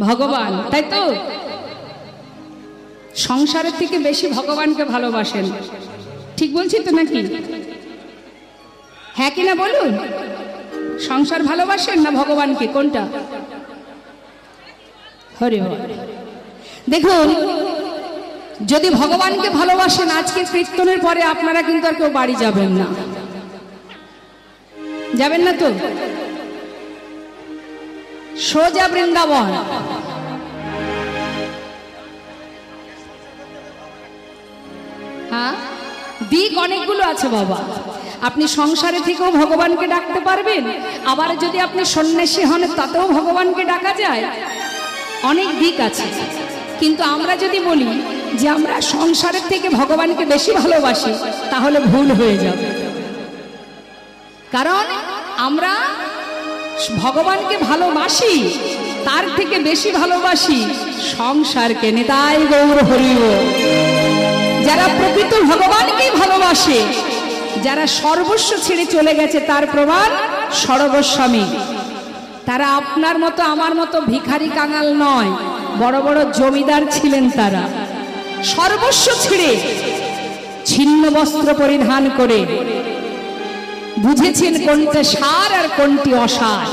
ভগবান, তাই তো? সংসারের থেকে বেশি ভগবানকে ভালোবাসেন, ঠিক বলছি তো নাকি? হ্যাঁ কিনা বলুন? সংসার ভালোবাসেন না ভগবানকে, কোনটা? হরি হরি। দেখুন, যদি ভগবানকে ভালোবাসেন, আজকে কীর্তনের পরে আপনারা কিন্তু আর কেউ বাড়ি যাবেন না, যাবেন না তো? সোজা বৃন্দাবন। হ্যাঁ, দিক অনেকগুলো আছে বাবা। আপনি সংসারে থেকেও ভগবানকে ডাকতে পারবেন, আবার যদি আপনি সন্ন্যাসী হন তাতেও ভগবানকে ডাকা যায়। অনেক দিক আছে। কিন্তু আমরা যদি বলি যে আমরা সংসারের থেকে ভগবানকে বেশি ভালোবাসি, তাহলে ভুল হয়ে যাবে। কারণ আমরা ভগবানকে ভালোবাসি, তার থেকে বেশি ভালোবাসি সংসারকে। নিতাই গৌর হরি বল। যারা প্রকৃত ভগবানকেই ভালোবাসে, যারা সর্বস্ব ছেড়ে চলে গেছে, তার প্রমাণ সর্বস্বামী। তারা আপনার মতো আমার মতো ভিখারি কাঙাল নয়, বড় বড় জমিদার ছিলেন। তারা সর্বস্ব ছেড়ে ছিন্ন বস্ত্র পরিধান করে বুঝেছেন কোনটা সার আর কোনটি অসার।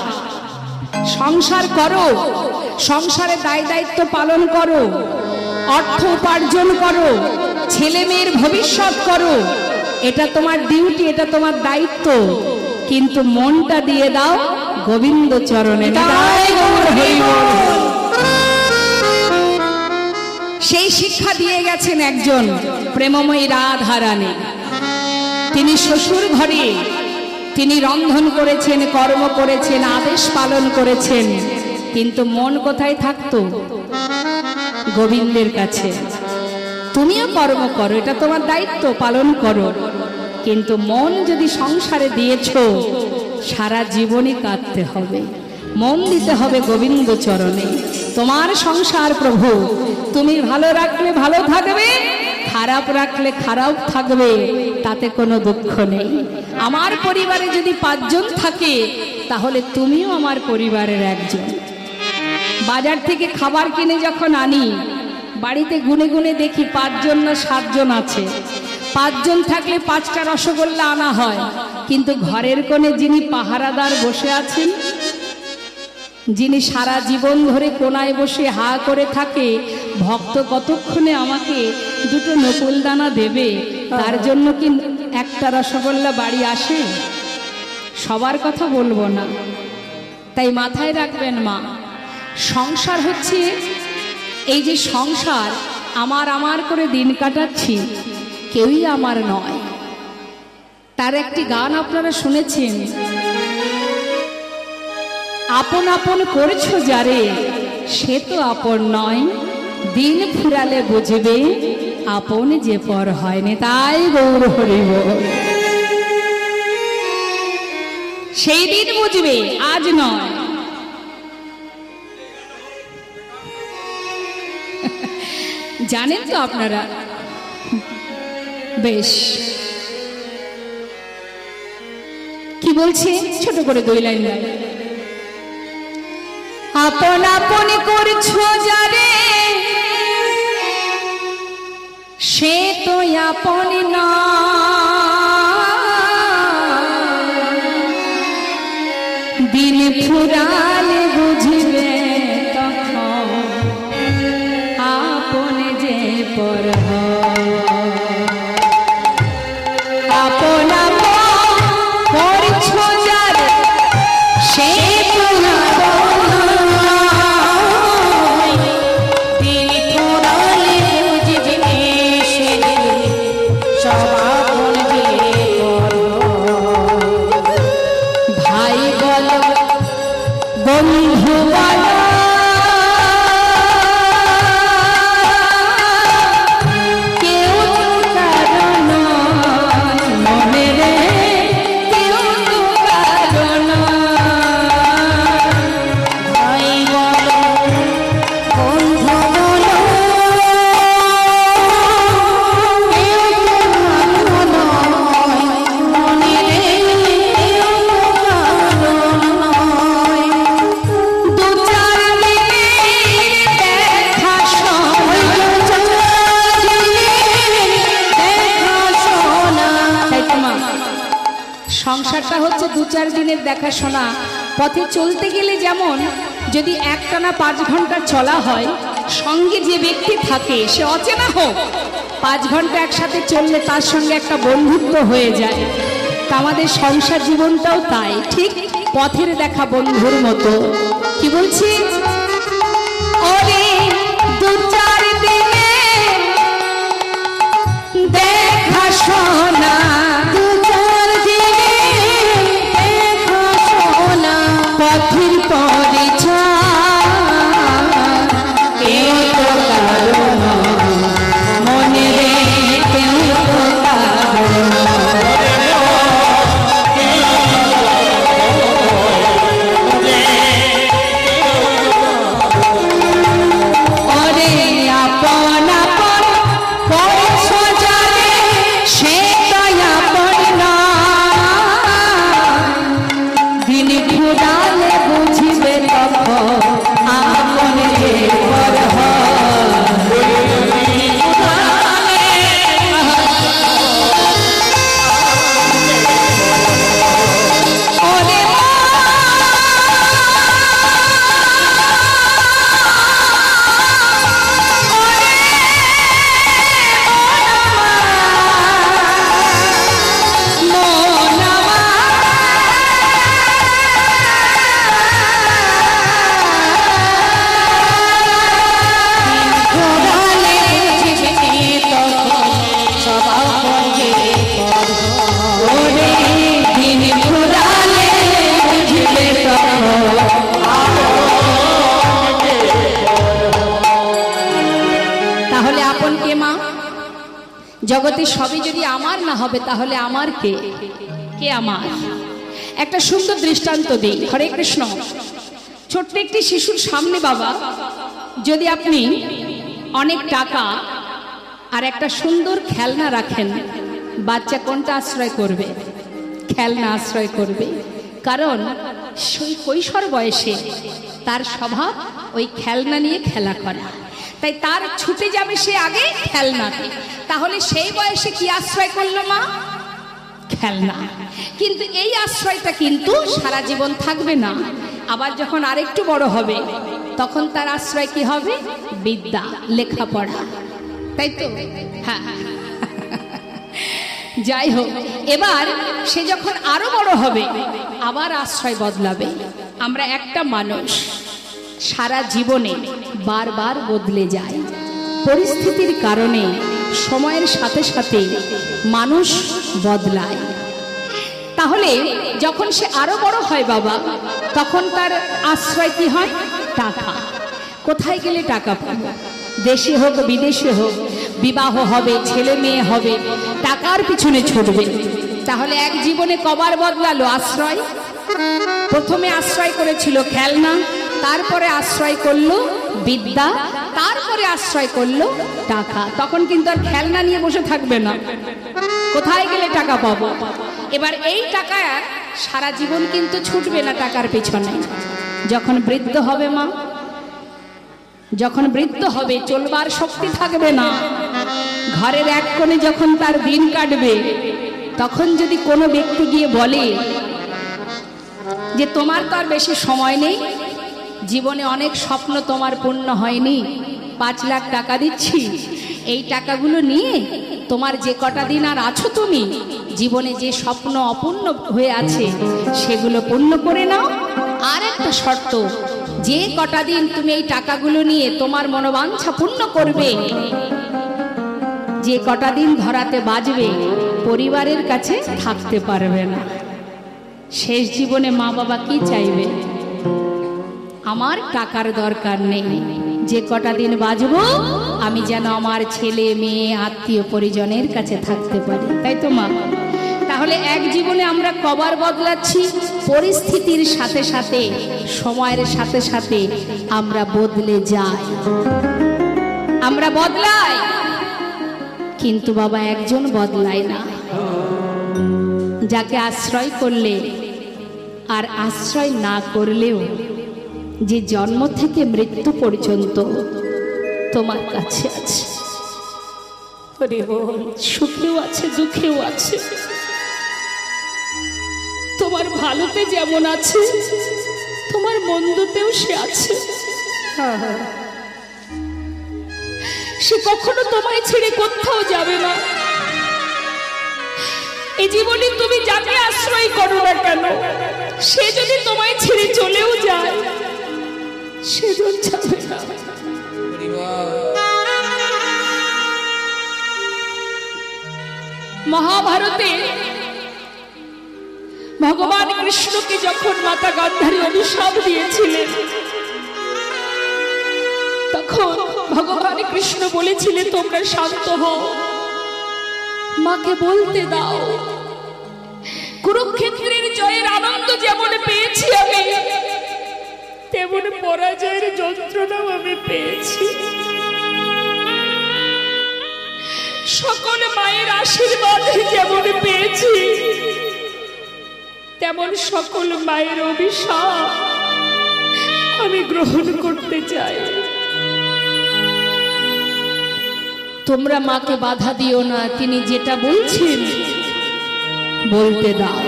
সংসার করো, সংসারে দায় দায়িত্ব পালন করো, অর্থ উপার্জন করো, ছেলে মেয়ের ভবিষ্যৎ করো, এটা তোমার ডিউটি, এটা তোমার দায়িত্ব। কিন্তু মনটা দিয়ে দাও গোবিন্দ চরণে। সেই শিক্ষা দিয়ে গেছেন একজন প্রেমময়ী রাধারানী। তিনি শ্বশুর ঘরে তিনি রন্ধন করেছেন, কর্ম করেছেন, আদেশ পালন করেছেন, কিন্তু মন কোথায় থাকতো? গোবিন্দের কাছে। তুমিও কর্ম করো, এটা তোমার দায়িত্ব, পালন করো, কিন্তু মন যদি সংসারে দিয়েছো, সারা জীবনই কাঁদতে হবে। মন দিতে হবে গোবিন্দ চরণে। তোমার সংসার প্রভু, তুমি ভালো রাখলে ভালো থাকবে, খারাপ রাখলে খারাপ থাকবে, তাতে কোনো দুঃখ নেই। আমার পরিবারে যদি 5 জন থাকে, তাহলে তুমিও আমার পরিবারের একজন। বাজার থেকে খাবার কিনে যখন আনি, বাড়িতে গুনে গুনে দেখি 5 জন না 7 জন আছে। 5 জন থাকলে 5টা রসগোল্লা আনা হয়, কিন্তু ঘরের কোণে যিনি পাহারাদার বসে আছেন, যিনি সারা জীবন ধরে কোনায় বসে হা করে থাকে, ভক্ত কতক্ষণে আমাকে 2টো নকুল দানা দেবে, তার জন্য কি একটা রসগোল্লা বাড়ি আসে? সবার কথা বলবো না, তাই মাথায় রাখবেন মা, সংসার হচ্ছে এই যে সংসার, আমার করে দিন কাটাচ্ছি, কেউই আমার নয়। তার একটি গান আপনারা শুনেছেন, আপন আপন করছো যারে, সে তো আপন নয়, দিন ফুরালে বুঝবে আপন যে পর হয় না। তাই গৌর হরি বল। সেই দিন বুঝবে, আজ নয়। জানেন তো আপনারা? বেশ, কি বলছে ছোট করে 2 লাইন গায়। আপন আপন করছো যারে, সে তো আপন না, দিন ফুরালে বুঝবে তখন আপন যে পর হয়। আপন আপন করছো যারে, সে তো দিন ফুরালে বুঝবে সব আপন ভাষা হচ্ছে 2-4 দিনের দেখাশোনা। পথে চলতে গেলে যেমন যদি একটানা 5 ঘন্টা চলা হয়, সঙ্গে যে ব্যক্তি থাকে সে অচেনা হোক, 5 ঘন্টা একসাথে চললে তার সঙ্গে একটা বন্ধুত্ব হয়ে যায়। তা আমাদের সংসার জীবনটাও তাই, ঠিক পথের দেখা বন্ধুর মতো। কি বলছি? ওরে 2-4 দিনে দেখাশোনা, 2-4 দিনে দেখাশোনা, পথের পরিচয় কেউ তো কারো মনে রে, কেউ তো কারো জগতে সবই যদি আমার না হবে তাহলে আমার কে? কে আমার? একটা সুন্দর দৃষ্টান্ত দিই। হরে কৃষ্ণ। ছোট্ট একটি শিশুর সামনে বাবা যদি আপনি অনেক টাকা আর একটা সুন্দর খেলনা রাখেন, বাচ্চা কোনটা আশ্রয় করবে? খেলনা আশ্রয় করবে। কারণ সেই কৈশোর বয়সে তার স্বভাব ওই খেলনা নিয়ে খেলা করা, তাই তার ছুটে যাবে সে আগে খেলনাতে। তাহলে সেই বয়সে কি আশ্রয় করলো মা? খেলনা। কিন্তু এই আশ্রয়টা কিন্তু সারা জীবন থাকবে না। আবার যখন আরেকটু বড় হবে তখন তার আশ্রয় কি হবে? বিদ্যা, লেখাপড়া, তাই তো? হ্যাঁ। যাই হোক, এবার সে যখন আরো বড় হবে আবার আশ্রয় বদলাবে। আমরা একটা মানুষ সারা জীবনে বারবার বদলে যায় পরিস্থিতির কারণে, সময়ের সাথে সাথে মানুষ বদলায়। তাহলে যখন সে আরো বড় হয় বাবা, তখন তার আশ্রয় কি হয়? টাকা। কোথায় গেলে টাকা পাবো? দেশে হোক বিদেশে হোক, বিবাহ হবে, ছেলে মেয়ে হবে, টাকার পিছনে ছুটবে। তাহলে এক জীবনে কবার বদলালো আশ্রয়? প্রথমে আশ্রয় করেছিল খেলনা, তারপরে আশ্রয় করলো বিদ্যা, তারপরে আশ্রয় করলো টাকা। তখন কিন্তু আর খেলনা নিয়ে বসে থাকবে না, কোথায় গেলে টাকা পাবো। এবার এই টাকা সারা জীবন কিন্তু ছুটবে না টাকার পেছনে। যখন বৃদ্ধ হবে মা, যখন বৃদ্ধ হবে চলবার শক্তি থাকবে না, ঘরের এক কোণে যখন তার দিন কাটবে, তখন যদি কোনো ব্যক্তি গিয়ে বলে যে তোমার তো আর বেশি সময় নেই, জীবনে অনেক স্বপ্ন তোমার পূর্ণ হয়নি, 5 লাখ টাকা দিচ্ছি, এই টাকাগুলো নিয়ে তোমার যে কটা দিন আর আছো তুমি, জীবনে যে স্বপ্ন অপূর্ণ হয়ে আছে সেগুলো পূর্ণ করে নাও। আর একটা শর্ত, যে কটা দিন তুমি এই টাকাগুলো নিয়ে তোমার মনোবাঞ্ছা পূর্ণ করবে, যে কটা দিন ধরাতে বাজবে, পরিবারের কাছে থাকতে পারবে না। শেষ জীবনে মা বাবা কি চাইবে? আমার টাকার দরকার নেই, যে কটা দিন বাঁচবো আমি যেন আমার ছেলে মেয়ে আত্মীয় পরিজনের কাছে থাকতে পারি, তাই তো মা? তাহলে এক জীবনে আমরা কবার বদলাচ্ছি? পরিস্থিতির সাথে সাথে, সময়ের সাথে সাথে আমরা বদলে যাই, আমরা বদলাই। কিন্তু বাবা একজন বদলায় না, যাকে আশ্রয় করলে আর আশ্রয় না করলেও যে জন্ম থেকে মৃত্যু পর্যন্ত তোমার কাছে আছে, সুখেও আছে দুঃখেও আছে। তোমার ভালোতে যেমন আছে তোমার মন্দতেও সে আছে। সে কখনো তোমায় ছেড়ে কোথাও যাবে না। এই জীবনে তুমি যাকে আশ্রয় করো না কেন, সে যদি তোমায় ছেড়ে চলেও যায় সেজন যাবে না। মহাভারতে ভগবান কৃষ্ণকে যখন মাতা গান্ধারী অভিশাপ দিয়েছিলেন, তখন ভগবান কৃষ্ণ বলেছিলেন তোমরা শান্ত হও, মাকে বলতে দাও। কুরুক্ষেত্রের জয়ের আনন্দ যেমন পেয়েছি আমি, তেমন পরাজয়ের যন্ত্রণাও আমি পেয়েছি। সকল মায়ের আশীর্বাদ যেমন পেয়েছি, তেমন সকল মায়ের অভিশাপ আমি গ্রহণ করতে চাই। তোমরা মাকে বাধা দিও না, তিনি যেটা বলছেন বলতে দাও।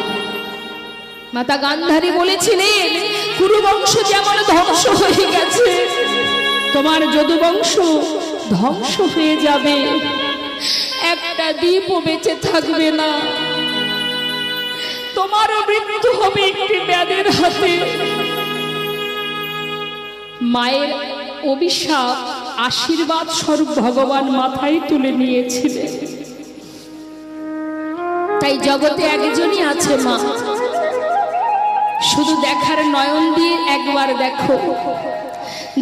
মাতা গান্ধারী বলেছিলেন কুরুবংশ যেমন ধ্বংস হয়ে গেছে, তোমার যদুবংশ ধ্বংস হয়ে যাবে, একটা দ্বীপও বেঁচে থাকবে না, তোমারও মৃত্যু হবে একটি ব্যাধের হাতে। মায়ের অভিশাপ আশীর্বাদ স্বরূপ ভগবান মাথায় তুলে নিয়েছিলেন। তাই জগতে একজনই আছে মা, শুধু দেখার নয়ন দিয়ে একবার দেখো,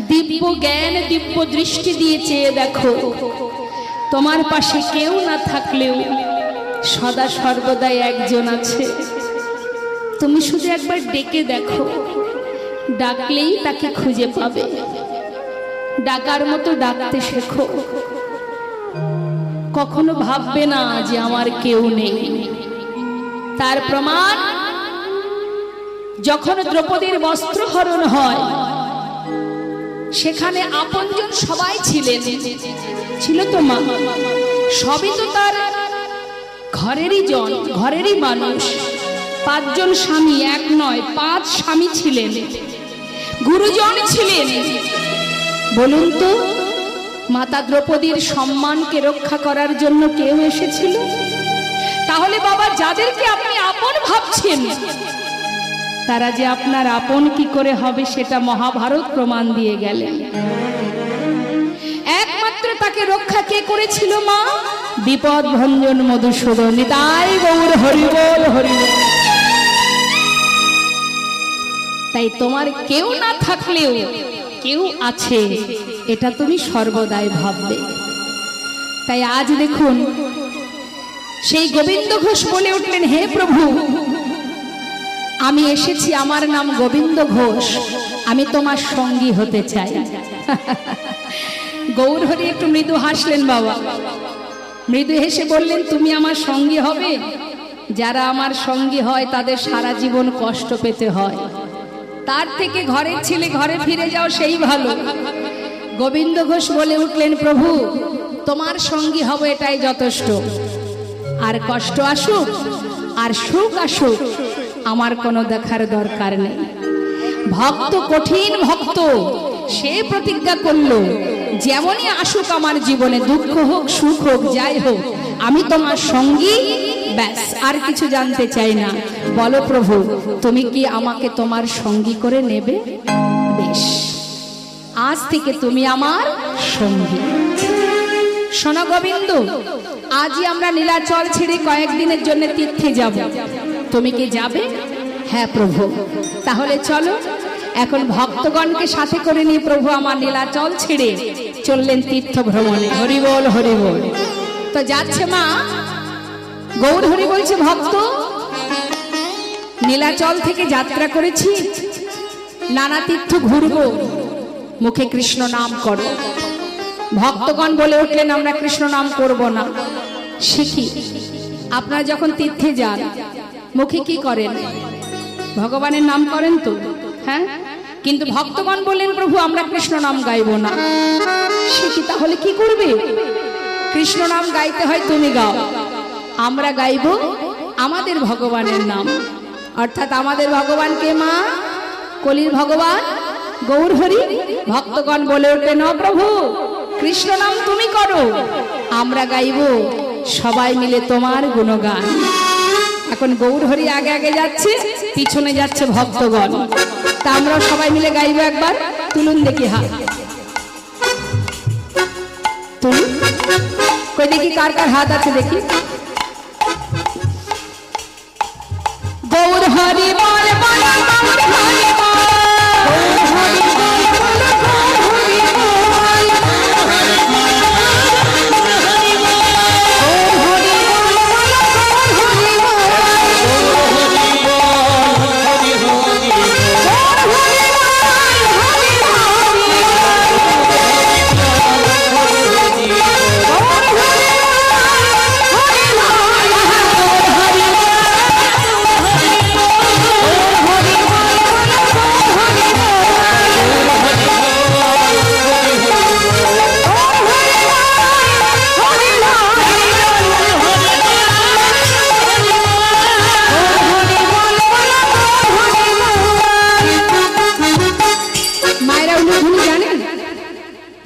দিব্য জ্ঞান দিব্য দৃষ্টি দিয়ে চেয়ে দেখো। তোমার পাশে কেউ না থাকলেও সদা সর্বদাই একজন আছে। তুমি শুধু একবার ডেকে দেখো, ডাকলেই তাকে খুঁজে পাবে। ডাকার মতো ডাকতে শেখো। কখনো ভাববে না যে আমার কেউ নেই। তার প্রমাণ যখন দ্রৌপদীর বস্ত্রহরণ হয়, সেখানে আপনজন সবাই ছিলেন, ছিল তো মা, সবই তো তার ঘরেরই জন, ঘরেরই মানুষ। 5 জন স্বামী, এক নয় 5 স্বামী ছিলেন, গুরুজন ছিলেন। বলুন তো, মাতা দ্রৌপদীর সম্মানকে রক্ষা করার জন্য কেউ এসেছিল? তাহলে বাবা, যাদেরকে আপনি আপন ভাবছেন, তারা যে আপনার আপন কি করে হবে সেটা মহাভারত প্রমাণ দিয়ে গেলেন। একমাত্র তাকে রক্ষা কে করেছিল? মা। বিপদ ভঞ্জন মধুসূদন। তাই গৌর হরিবল হরিবল। তাই তোমার কেউ না থাকলেও কেউ আছে, এটা তুমি সর্বদাই ভাববে। তাই আজ দেখুন, সেই গোবিন্দ ঘোষ বলে উঠলেন, হে প্রভু, আমি এসেছি, আমার নাম গোবিন্দ ঘোষ, আমি তোমার সঙ্গী হতে চাই। গৌর হরি একটু মৃদু হাসলেন বাবা, মৃদু হেসে বললেন, তুমি আমার সঙ্গী হবে? যারা আমার সঙ্গী হয় তাদের সারা জীবন কষ্ট পেতে হয়, তার থেকে ঘরের ছেলে ঘরে ফিরে যাও, সেই ভালো। গোবিন্দ ঘোষ বলে উঠলেন, প্রভু তোমার সঙ্গী হব এটাই যথেষ্ট। আর কষ্ট আসুক আর সুখ আসুক, আমার কোনো দেখার দরকার নেই। ভক্ত, কঠিন ভক্ত, সে প্রতিজ্ঞা করলো, যেমনই আসুক আমার জীবনে, দুঃখ হোক সুখ হোক যাই হোক, আমি তোমার সঙ্গী, ব্যাস, আর কিছু জানতে চাই না। বলো প্রভু, তুমি কি আমাকে তোমার সঙ্গী করে নেবে? বেশ, আজ থেকে তুমি আমার সঙ্গী। শোনো গোবিন্দ, আজই আমরা নীলাচল ছেড়ে কয়েকদিনের জন্য তীর্থে যাব, তুমি কি যাবে? হ্যাঁ প্রভু। তাহলে চলো। এখন ভক্তগণকে সাথে করে নিয়ে প্রভু আমার নীলাচল ছেড়ে চললেন তীর্থ ভ্রমণে। হরিবল হরিবল। তো যাচ্ছে মা, গৌর হরি বলছে, ভক্ত নীলাচল থেকে যাত্রা করেছি, নানা তীর্থ ঘুরবো, মুখে কৃষ্ণ নাম করো। ভক্তগণ বলে উঠলেন, আমরা কৃষ্ণ নাম করব না। শিখি, আপনারা যখন তীর্থে যান মুখে কি করেন? ভগবানের নাম করেন তো, হ্যাঁ? কিন্তু ভক্তগণ বললেন, প্রভু আমরা কৃষ্ণ নাম গাইব না। শিখি, তাহলে কি করবে? কৃষ্ণ নাম গাইতে হয় তুমি গাও, আমরা গাইব আমাদের ভগবানের নাম। অর্থাৎ আমাদের ভগবানকে মা, কলির ভগবান গৌর হরি। ভক্তগণ বলে ওঠে ন প্রভু, কৃষ্ণ নাম তুমি করো, আমরা গাইব সবাই মিলে তোমার গুণগান। এখন গৌর হরি আগে আগে যাচ্ছে, পিছনে যাচ্ছে ভক্তগণ, তা আমরা সবাই মিলে গাইব একবার। তুলুন দেখি হাত, তুলুন, কই দেখি কার কার হাত আছে দেখি। গৌর হরি বল বল, গৌর হরি বল, গৌর হরি বল বল, গৌর হরি বল,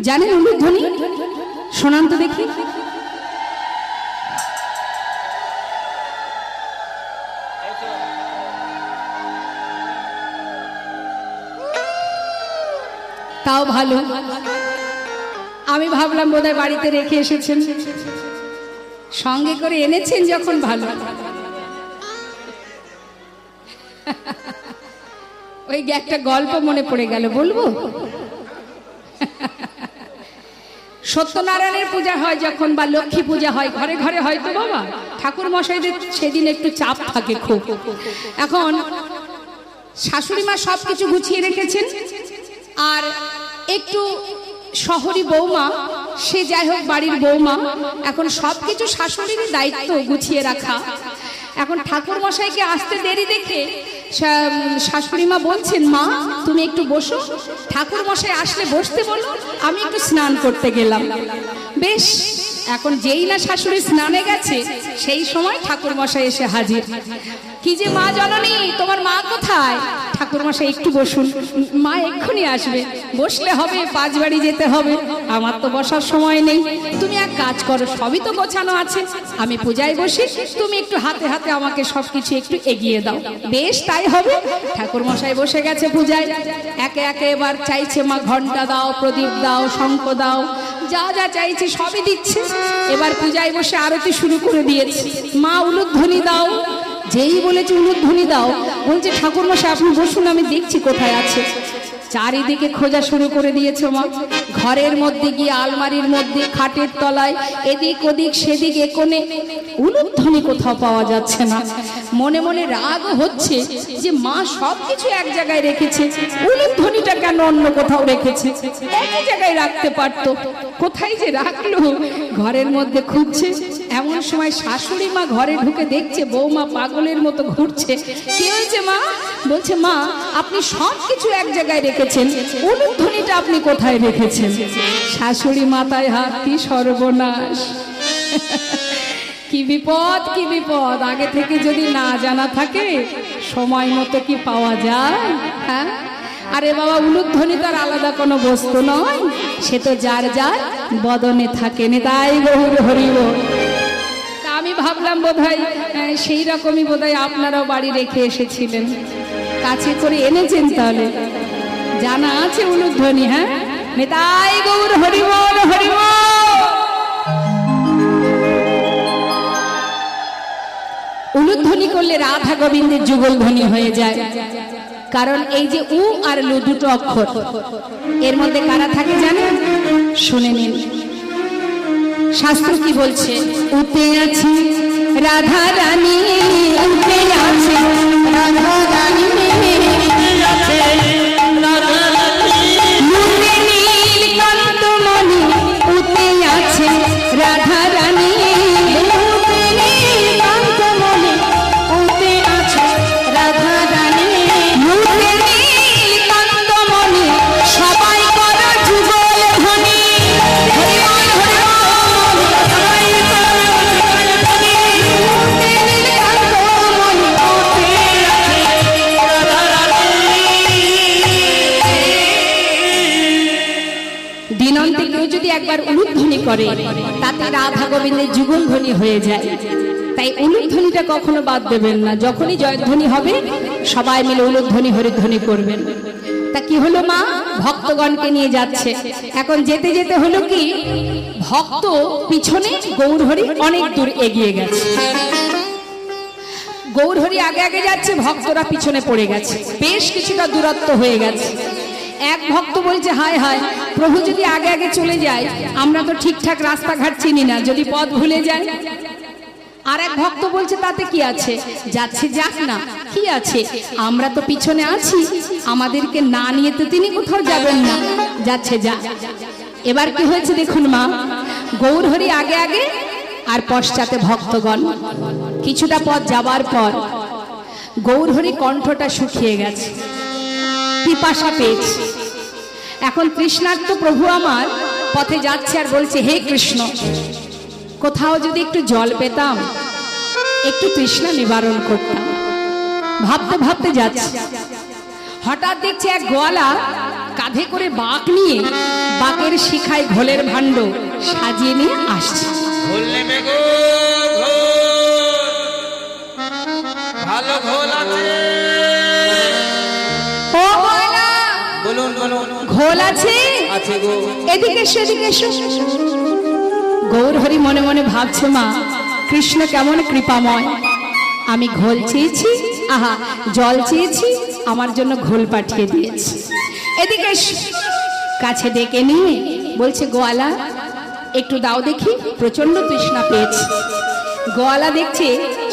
জানেন উলুধ্বনি? শোনান তো দেখি। তাও ভালো, আমি ভাবলাম বোধহয় বাড়িতে রেখে এসেছেন, সঙ্গে করে এনেছেন যখন ভালো। ওই একটা গল্প মনে পড়ে গেল, বলবো? সত্যনারায়ণের পূজা হয় যখন, বা লক্ষ্মী পূজা হয়, ঘরে ঘরে হয়তো বাবা ঠাকুর মশাইদের সেদিন একটু চাপ থাকে খুব। এখন শাশুড়ি মা সবকিছু গুছিয়ে রেখেছেন, আর একটু শহরী বৌমা, সে যাই হোক বাড়ির বৌমা, এখন সবকিছু শাশুড়িরই দায়িত্ব গুছিয়ে রাখা। এখন ঠাকুর মশাইকে আসতে দেরি দেখে শাশুড়ি মা বলছেন, মা তুমি একটু বসো, ঠাকুর মশাই আসলে বসতে বলো, আমি একটু স্নান করতে গেলাম। বেশ, এখন যেই না শাশুড়ি স্নানে গেছে, সেই সময় ঠাকুর মশাই এসে হাজির। কি যে মা জননী, তোমার মা কোথায়? ঠাকুর মশাই একটু বসুন, মা এক্ষুনি আসবে। বসলে হবে, পাঁচ বাড়ি যেতে হবে, আমার তো বসার সময় নেই। তুমি এক কাজ করো, সবই তো গোছানো আছে, আমি পূজায় বসি, তুমি একটু হাতে হাতে আমাকে সবকিছু একটু এগিয়ে দাও। বেশ তাই হবে। ঠাকুর মশাই বসে গেছে পূজায়, একে একে এবার চাইছে মা ঘন্টা দাও, প্রদীপ দাও, শঙ্খ দাও, যা যা চাইছে সবই দিচ্ছে। এবার পূজায় বসে আরতি শুরু করে দিয়েছে। মা উলুধ্বনি দাও, যেই বলেছে উলুধ্বনি দাও, বলছে ঠাকুর মশাই আপনি বসুন, আমি দেখছি কোথায় আছে। চারিদিকে খোঁজা শুরু করে দিয়েছে মা, ঘরের মধ্যে গিয়ে, আলমারির মধ্যে, খাটের তলায়, এদিক ওদিক সেদিক কোণে, উলুধ্বনি কোথাও পাওয়া যাচ্ছে না। মনে মনে রাগ হচ্ছে যে মা সবকিছু এক জায়গায় রেখেছে, উলুধ্বনিটা কেন অন্য কোথাও রেখেছে? এক জায়গায় রাখতে পারতো, কোথায় যে রাখলো? ঘরের মধ্যে খুঁজছে। এমন সময় শাশুড়ি মা ঘরে ঢুকে দেখছে বৌমা পাগলের মতো ঘুরছে। কি হয়েছে মা? বলছে মা আপনি সবকিছু এক জায়গায় রেখেছেন, উলুধ্বনিটা আপনি কোথায় রেখেছেন? শাশুড়ি মাথায় হাত, কি সর্বনাশ, কি বিপদ, কি বিপদ। আগে থেকে যদি না জানা থাকে, সময় মতো কি পাওয়া যায়? হ্যাঁ, আরে বাবা, উলুধ্বনি তার আলাদা কোনো বস্তু নয়, সে তো যার যার বদনে থাকে। তাই গৌর হরি বল। আমি ভাবলাম বোধহয় সেই রকমই বোধহয় আপনারাও বাড়ি রেখে এসেছিলেন, কাছে করে এনেছেন, তাহলে জানা আছে উলুধ্বনি। হ্যাঁ, নিতাই গৌর হরি বল, হরি বল। উলুধ্বনি করলে রাধা গোবিন্দের যুগল ধ্বনি হয়ে যায়, কারণ এই যে উ আর লু দুটো অক্ষর, এর মধ্যে কারা থাকে জানেন? শুনে নিন, শাস্ত্র কি বলছে? উতে আছে রাধা রানী, উতে আছে রাধা রানী, মুতে নীল কান্তমণি, উতে আছে রাধা রানী, মুতে নীল কান্তমণি, উতে আছে রাধা রানী, মুতে নীল কান্তমণি, সবাই করো যুগল ধ্বনি। দিন অন্তে কেউ যদি একবার উলুধ্বনি করে তাতে রাধা গোবিন্দের যুগল ধ্বনি হয়ে যায়। তাই উলুধ্বনিটা কখনো বাদ দেবেন না। যখনই জয়ধ্বনি হবে সবাই মিলে উলুধ্বনি হরিধ্বনি করবেন। তা কি হলো মা, ভক্তগণকে নিয়ে যাচ্ছে। এখন যেতে যেতে হলো কি, ভক্ত পিছনে, গৌরহরি অনেক দূর এগিয়ে গেছে। গৌরহরি আগে আগে যাচ্ছে, ভক্তরা পিছনে পড়ে গেছে, বেশ কিছুটা দূরত্ব হয়ে গেছে। এক ভক্ত বলছে, হায় হায় প্রভু যদি আগে আগে চলে যায়, আমরা তো ঠিকঠাক রাস্তাঘাট চিনি না, যদি পথ ভুলে যায়। আর এক ভক্ত বলছে, তাতে কি আছে, যাচ্ছে যাক না, কি আছে, আমরা তো পিছনে আছি, আমাদেরকে না নিয়ে তো তিনি কোথাও যাবেন না, যাচ্ছে যা। এবার কি হয়েছে দেখুন মা, গৌরহরি আগে আগে আর পশ্চাতে ভক্তগণ। কিছুটা পথ যাবার পর গৌরহরি কণ্ঠটা শুকিয়ে গেছে, পিপাসা পেয়েছে। এখন তৃষ্ণার্ত প্রভু আমার পথে যাচ্ছে আর বলছে, হে কৃষ্ণ, কোথাও যদি একটু জল পেতাম, একটু তৃষ্ণা নিবারণ করতাম। ভাবতে ভাবতে যাচ্ছে, হঠাৎ দেখছে এক গোয়ালা কাঁধে করে বাঁক নিয়ে, বাঁকের শিখায় ঘোলের ভাণ্ড সাজিয়ে নিয়ে আসছে। ভালো ঘোল আছে, ও গোয়ালা, বলুন বলুন, ঘোল আছে? আছে গো। এদিকে এসো, এদিকে এসো। গৌরহরি মনে মনে ভাবছে, মা কৃষ্ণ কেমন কৃপাময়, আমি ঘোল চেয়েছি, আহা জল চেয়েছি, আমার জন্য ঘোল পাঠিয়ে দিয়েছে। এদিকে কাছে ডেকে নিয়ে বলছে, গোয়ালা একটু দাও দেখি, প্রচন্ড তৃষ্ণা পেয়েছে। গোয়ালা দেখছে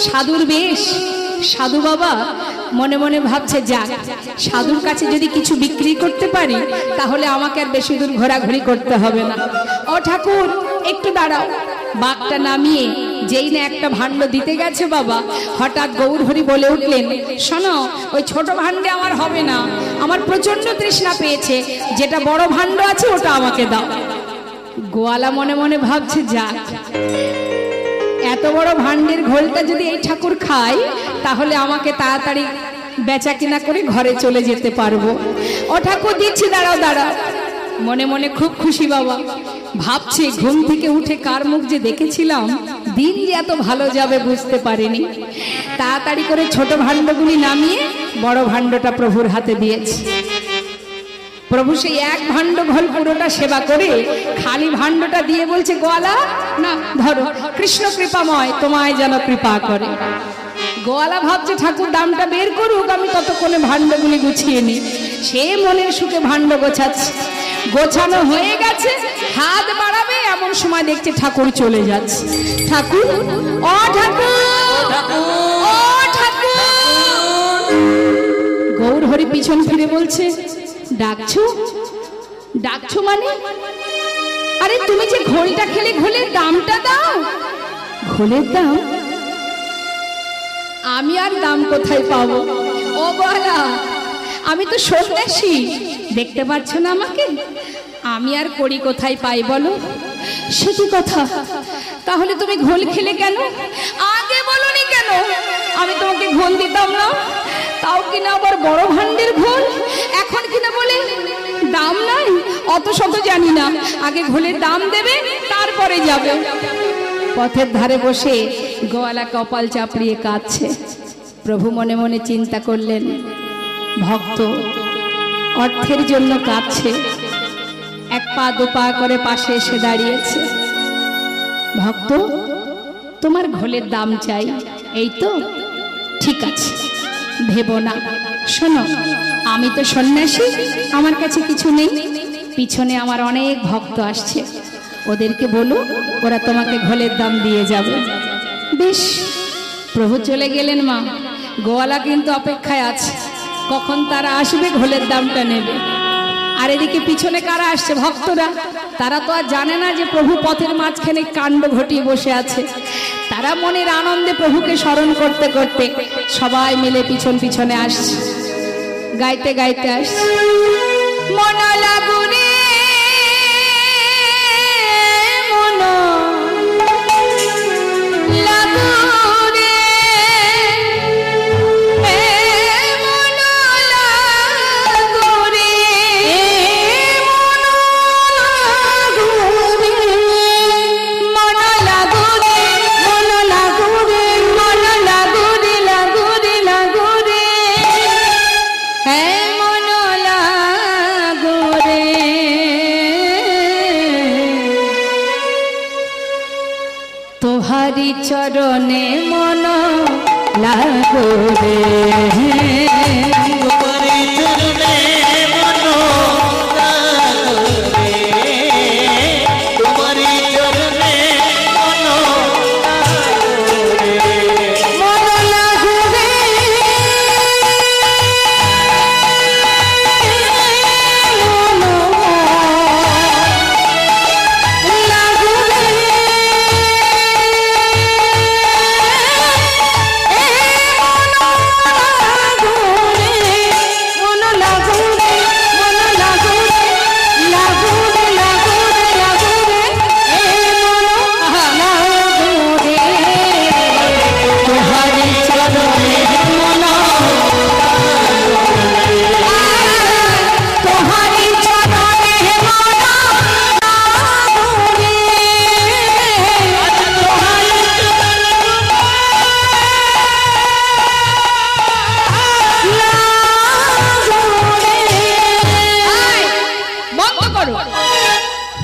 সাধুর বেশ, সাধু বাবা মনে মনে ভাবছে, যাক সাধুর কাছে যদি কিছু বিক্রি করতে পারি তাহলে আমাকে আর বেশি দূর ঘোরাঘুরি করতে হবে না। ও ঠাকুর একটু দাঁড়াও। বাঘটা নামিয়ে যেই না একটা ভাণ্ড দিতে গেছে বাবা, হঠাৎ গৌরহরি বলে উঠলেন, শোনো ওই ছোট ভাণ্ডে আমার হবে না, আমার প্রচন্ড তৃষ্ণা পেয়েছে, যেটা বড় ভাণ্ড আছে ওটা আমাকে দাও। গোয়ালা মনে মনে ভাবছে, যাক এত বড় ভাণ্ডের ঘোলটা যদি এই ঠাকুর খায় তাহলে আমাকে তাড়াতাড়ি বেচা কিনা করে ঘরে চলে যেতে পারবো। ও ঠাকুর দিচ্ছি, দাঁড়াও দাঁড়াও। মনে মনে খুব খুশি বাবা, ভাবছে ঘুম থেকে উঠে কার মুখ যে দেখেছিলাম, দিন যে এত ভালো যাবে বুঝতে পারিনি। তাড়াতাড়ি করে ছোট ভাণ্ডগুলি নামিয়ে বড় ভাণ্ডটা প্রভুর হাতে দিয়েছে। প্রভু সেই এক ভাণ্ড ঘোল পুরোটা সেবা করে খালি ভাণ্ডটা দিয়ে বলছে, গোয়ালা না ধরো, কৃষ্ণ কৃপাময়, তোমায় যেন কৃপা করে। গোয়ালা ভাবছে ঠাকুর দামটা বের করুক, আমি ততক্ষণে ভাণ্ডগুলি গুছিয়ে নিই। সে মনের সুখে ভাণ্ড গোছাচ্ছে, গোছানো হয়ে গেছে, হাত বাড়াবে এমন সময় দেখছে ঠাকুর চলে যাচ্ছে। ঠাকুর, ও ঠাকুর, ও ঠাকুর। গৌরহরি পিছন ফিরে বলছে, ডাকছো? ডাকছো মানে? আরে তুমি যে ঘোলটা খেলে ঘোলের দামটা দাও। ঘোলের দাম? আমি আর দাম কোথায় পাবো? ও বলা, আমি তো সন্ন্যাসী, দেখতে পাচ্ছ না আমাকে, আমি আর করি কোথায় পাই বলো? সে কি কথা, তাহলে তুমি ঘোল খেলে কেন? আগে বলনি কেন? আমি তোমাকে ঘোল দিতাম না, তাও কিনা আবার বড় ভাণ্ডের ঘোল, এখন কিনা বলে দাম নাই। অত শত জানি না, আগে ঘোলের দাম দেবে তারপরে যাবে। পথের ধারে বসে গোয়ালা কপাল চাপড়িয়ে কাঁদছে। প্রভু মনে মনে চিন্তা করলেন, ভক্ত অর্থের জন্য কাঁদছে, এক পা দু পা করে পাশে এসে দাঁড়িয়েছে। ভক্ত তোমার ঘোলের দাম চাই, এই তো ঠিক আছে, ভেবো না। শোনো, আমি তো সন্ন্যাসী, আমার কাছে কিছু নেই, পিছনে আমার অনেক ভক্ত আসছে, ওদেরকে বলো ওরা তোমাকে ঘোলের দাম দিয়ে যাবে। বেশ, প্রভু চলে গেলেন মা। গোয়ালা কিন্তু অপেক্ষায় আছে, কখন তারা আসবে ঘোলের দামটা নেবে। আর এদিকে পিছনে কারা আসছে? ভক্তরা। তারা তো আর জানে না যে প্রভু পথের মাঝখানে কাণ্ড ঘটিয়ে বসে আছে। তারা মনের আনন্দে প্রভুকে স্মরণ করতে করতে সবাই মিলে পিছন পিছনে আসছে, গাইতে গাইতে আসছে। মন লাগুনে মন লাগুনে মন লাগুনে মন তোহারি চরণে মন লাগো রে, তোমারি চরণে মন লাগো রে, তোমারি চরণে মন লাগো রে, মন লাগো রে,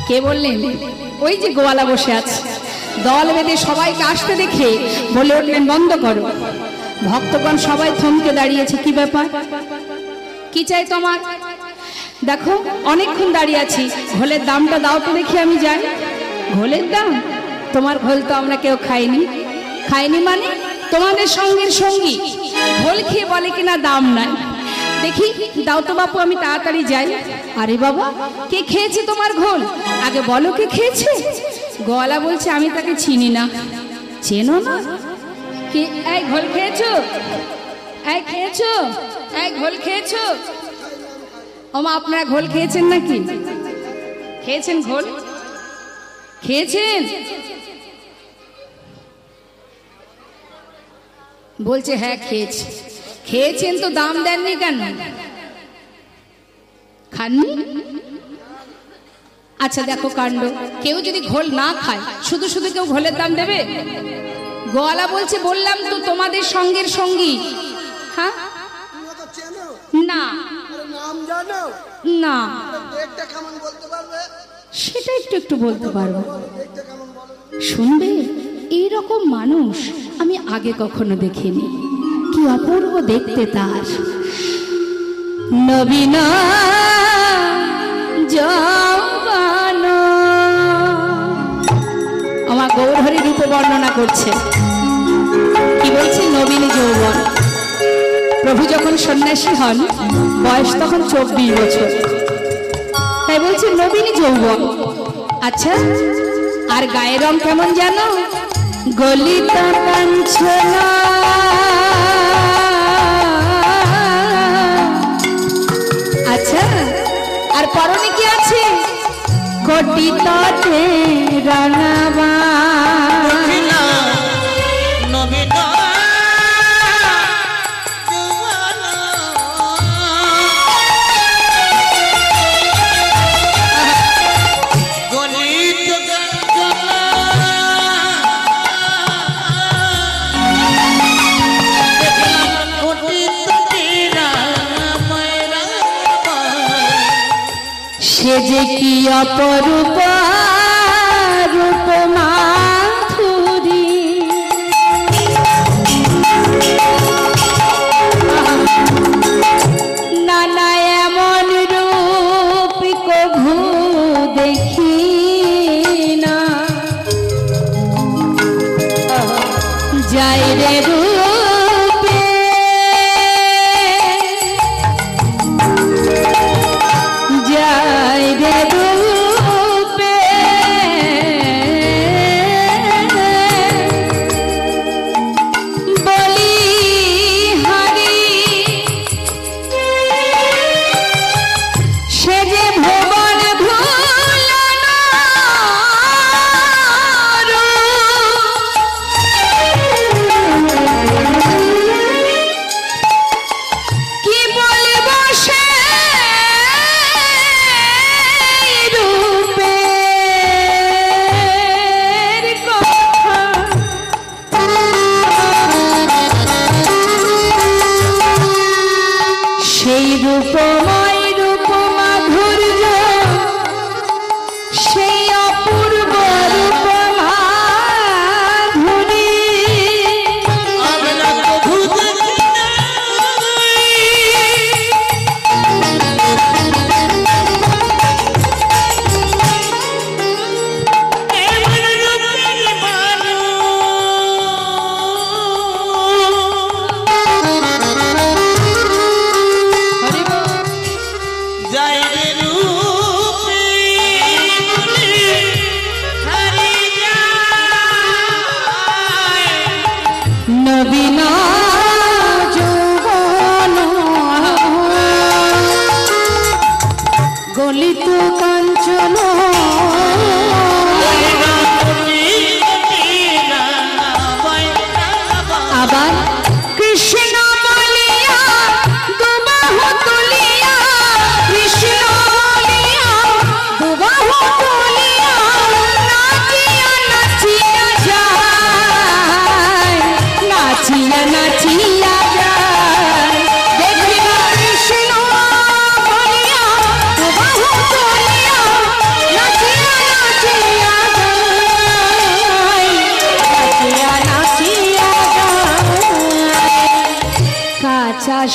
কে বললেন? ওই যে গোয়ালা বসে আছে, দল বেঁধে সবাইকে আসতে দেখে বলে উঠলেন বন্ধ করো। ভক্তগণ সবাই থমকে দাঁড়িয়েছে, কি ব্যাপার, কি চাই তোমার? দেখো অনেকক্ষণ দাঁড়িয়ে আছি, ঘোলের দামটা দাও তো দেখি আমি যাই। ঘোলের দাম? তোমার ঘোল তো আমরা কেউ খাইনি। খাইনি মানে তোমাদের সঙ্গের সঙ্গী ঘোল খেয়ে বলে কিনা দাম নাই। দেখি দাও তো বাপু, আমি তাড়াতাড়ি যাই। আরে বাবা, কে খেয়েছে তোমার ঘোল? আগে বলো কে খেয়েছে। গোয়ালা বলছে আমি তাকে চিনি না। চেনো না? কে? এই ঘোল খেয়েছো? এই খেয়েছো? এই ঘোল খেয়েছো? ওমা আপনারা ঘোল খেয়েছেন নাকি? খেয়েছেন ঘোল? খেয়েছেন? বলছে হ্যাঁ খেয়েছি। খেয়েছেন তো দাম দেননি কেন? খাননি? আচ্ছা দেখো কাণ্ড, কেউ যদি ঘোল না খায় শুধু শুধু কেউ ঘোলের দাম দেবে? গোয়ালা বলছে বললাম তো তোমাদের সঙ্গের সঙ্গী। হ্যাঁ না না, সেটা একটু একটু বলতে পারবো। শুনবে, এইরকম মানুষ আমি আগে কখনো দেখিনি। কি অপূর্ব দেখতে তার। নবীন যৌবন, আমার গৌরহরি রূপ বর্ণনা করছে। কি বলছে? নবীন যৌবন। প্রভু যখন সন্ন্যাসী হন বয়স তখন 24 বছর, তাই বলছে নবীন যৌবন। আচ্ছা, আর গায়ের রং কেমন জানো? গলিতা কাঞ্চনা। আচ্ছা, আর পরনে কি আছে? কোটি তটে রাঙাবা। নবীন সে যে কি অপরূপ রূপ মাধুরী, নানা এমন রূপ কভু দেখি না। যাই রে রূপে যাই রে রূপে, বলি হারি সে যে ভুবন ভুলানো রূপ।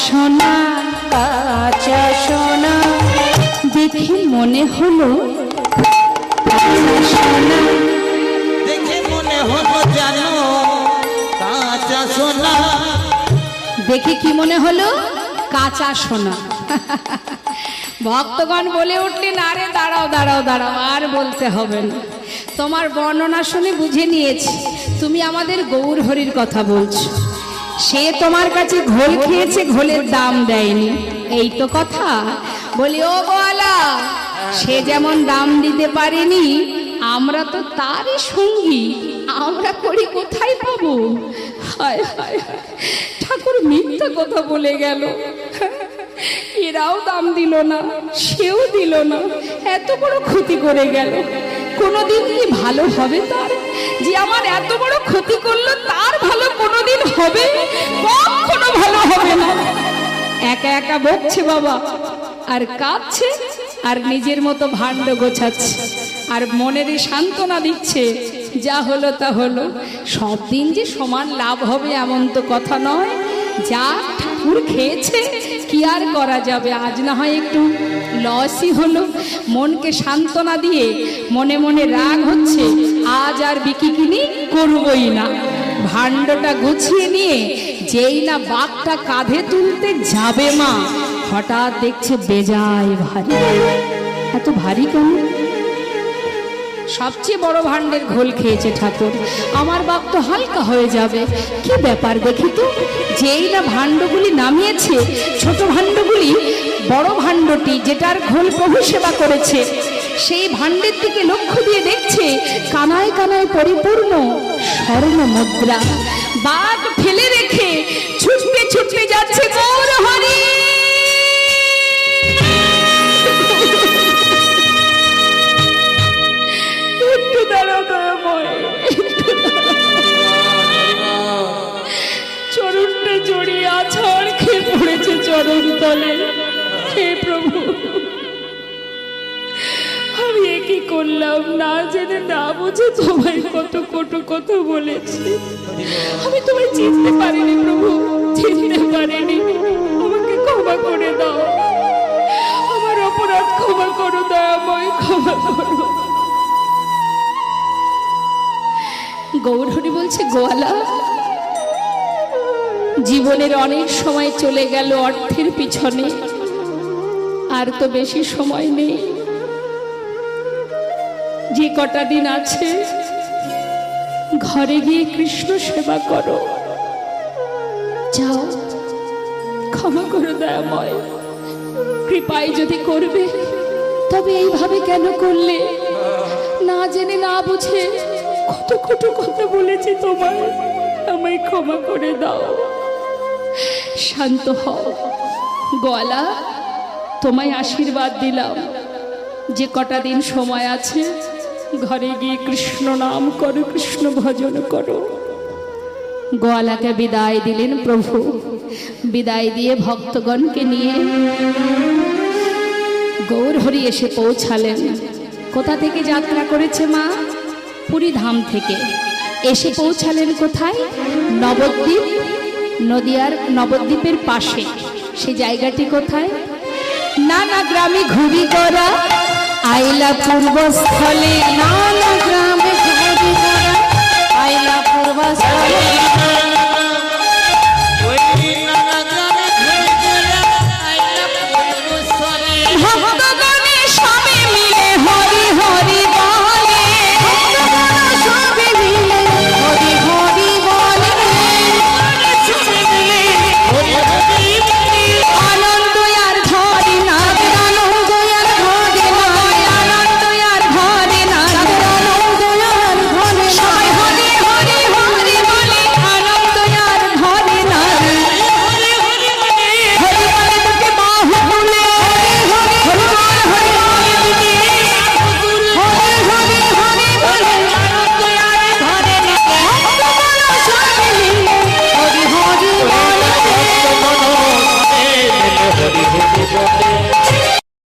সোনা কাঁচা সোনা দেখে মনে হলো কাঁচা সোনা। দেখে মনে হলো জানো কাঁচা সোনা দেখে কি মনে হলো কাঁচা সোনা। ভক্তগণ বলে উঠলেন আরে দাঁড়াও দাঁড়াও দাঁড়াও, আর বলতে হবে না, তোমার বর্ণনা শুনে বুঝে নিয়েছি তুমি আমাদের গৌর হরির কথা বলছো। সে তোমার কাছে ঘোল খেয়েছে, ঘোলের দাম দেয়নি, এই তো কথা। বলি ও গোয়ালা, সে যেমন দাম দিতে পারেনি, আমরা তো তারই সঙ্গী, আমরা করি কোথায় পাবো? হায় হায় হায়, ঠাকুর মিথ্যা কথা বলে গেল। এরাও দাম দিল না, সেও দিল না, এত বড় ক্ষতি করে গেল। কোনোদিন কি ভালো হবে তার? যে আমার এত বড় ক্ষতি করলো তার ভালো কোনোদিন হবে? কখনো ভালো হবে না। একা একা বকছে বাবা, আর কাঁদছে, আর নিজের মতো ভাণ্ড গোছাচ্ছে, আর মনেরই সান্ত্বনা দিচ্ছে যা হলো তা হলো। সব দিন যে সমান লাভ হবে এমন তো কথা নয়। যা ঠাকুর খেয়েছে কি আর করা যাবে, আজ না হয় একটু লসই হলো। মনকে সান্ত্বনা দিয়ে মনে মনে রাগ হচ্ছে, আজ আর বিকি কিনি করবই না। ভাণ্ডটা গুছিয়ে নিয়ে যেই না বাঘটা কাঁধে তুলতে যাবে মা, হঠাৎ দেখছে বেজায় ভারী। এত ভারী কেন? সবচেয়ে বড় ভাণ্ডের ঘোল খেয়েছে ঠাকুর, আমার বাপ তো হালকা হয়ে যাবে। কি ব্যাপার দেখি তো, যেই না ভাণ্ডগুলি নামিয়েছে, ছোট ভাণ্ডগুলি বড় ভাণ্ডটি যেটার ঘোল প্রভু সেবা করেছে, সেই ভাণ্ডের দিকে লক্ষ্য দিয়ে দেখছে কানায় কানায় পরিপূর্ণ স্বর্ণ মুদ্রা। বাঘ ফেলে রেখে ছুটতে ছুটতে যাচ্ছে গৌর হরি। একটু দাঁড়াও দয়াময়, চরণটা জড়িয়ে আছাড় খেয়ে পড়েছে চরণ তলে। হে প্রভু, আমি একই করলাম, না জেনে না বুঝে তোমায় কত কটু কথা বলেছি। আমি তোমায় চিনতে পারিনি প্রভু, চিনতে পারিনি। আমাকে ক্ষমা করে দাও, আমার অপরাধ ক্ষমা করো দয়াময়, ক্ষমা করো। গৌর হরি বলছে গোয়ালা, জীবনের অনেক সময় চলে গেল অর্থের পিছনে, আর তো বেশি সময় নেই। যে কটা দিন আছে ঘরে গিয়ে কৃষ্ণ সেবা করো, যাও, ক্ষমা করো দয়াময়। কৃপায় যদি করবে তবে এইভাবে কেন করলে? না জেনে না বুঝে কত কটু কথা বলেছি তোমায়, আমায় ক্ষমা করে দাও। শান্ত হও গোয়ালা, তোমায় আশীর্বাদ দিলাম, যে কটা দিন সময় আছে ঘরে গিয়ে কৃষ্ণ নাম করো, কৃষ্ণ ভজন করো। গোয়ালাকে বিদায় দিলেন প্রভু। বিদায় দিয়ে ভক্তগণকে নিয়ে গৌর হরি এসে পৌঁছালেন। কোথা থেকে যাত্রা করেছে মা? পুরী ধাম থেকে এসে পৌঁছালেন কোথায়? নবদ্বীপ, নদিয়ার নবদ্বীপের পাশে। সে জায়গাটি কোথায়? নানা গ্রামে ঘুরি করা আইলা পূর্বস্থলে, নানা গ্রামে ঘুরি করা আইলা পূর্বস্থলে।